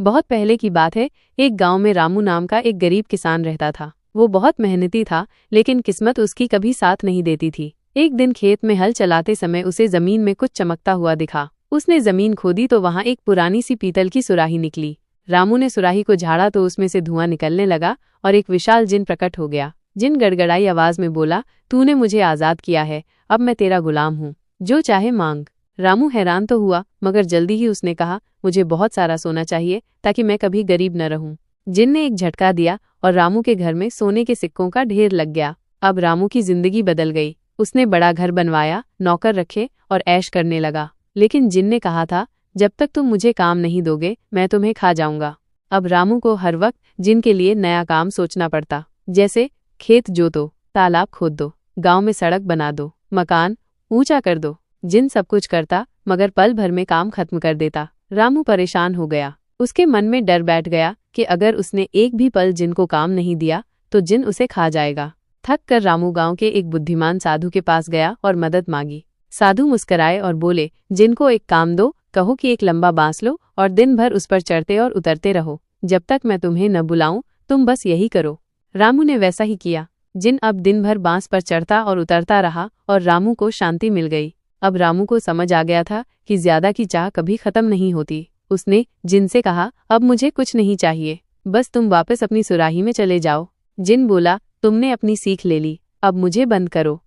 बहुत पहले की बात है। एक गांव में रामू नाम का एक गरीब किसान रहता था। वो बहुत मेहनती था, लेकिन किस्मत उसकी कभी साथ नहीं देती थी। एक दिन खेत में हल चलाते समय उसे जमीन में कुछ चमकता हुआ दिखा। उसने जमीन खोदी तो वहां एक पुरानी सी पीतल की सुराही निकली। रामू ने सुराही को झाड़ा तो उसमें से धुआं निकलने लगा और एक विशाल जिन प्रकट हो गया। जिन गड़गड़ाई आवाज में बोला, तूने मुझे आजाद किया है, अब मैं तेरा गुलाम हूँ, जो चाहे मांग। रामू हैरान तो हुआ, मगर जल्दी ही उसने कहा, मुझे बहुत सारा सोना चाहिए ताकि मैं कभी गरीब न रहूं। जिन ने एक झटका दिया और रामू के घर में सोने के सिक्कों का ढेर लग गया। अब रामू की जिंदगी बदल गई। उसने बड़ा घर बनवाया, नौकर रखे और ऐश करने लगा। लेकिन जिन ने कहा था, जब तक तुम मुझे काम नहीं दोगे मैं तुम्हें खा जाऊंगा। अब रामू को हर वक्त जिन के लिए नया काम सोचना पड़ता, जैसे खेत जोतो, तालाब खोद दो, गांव में सड़क बना दो, मकान ऊंचा कर दो। जिन सब कुछ करता, मगर पल भर में काम खत्म कर देता। रामू परेशान हो गया। उसके मन में डर बैठ गया कि अगर उसने एक भी पल जिन को काम नहीं दिया तो जिन उसे खा जाएगा। थक कर रामू गांव के एक बुद्धिमान साधु के पास गया और मदद मांगी। साधु मुस्कराए और बोले, जिन को एक काम दो, कहो कि एक लंबा बांस लो और दिन भर उस पर चढ़ते और उतरते रहो। जब तक मैं तुम्हें न बुलाऊं तुम बस यही करो। रामू ने वैसा ही किया। जिन अब दिन भर बांस पर चढ़ता और उतरता रहा और रामू को शांति मिल गई। अब रामू को समझ आ गया था कि ज्यादा की चाह कभी खत्म नहीं होती। उसने जिन से कहा, अब मुझे कुछ नहीं चाहिए, बस तुम वापस अपनी सुराही में चले जाओ। जिन बोला, तुमने अपनी सीख ले ली, अब मुझे बंद करो।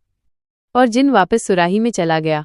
और जिन वापस सुराही में चला गया।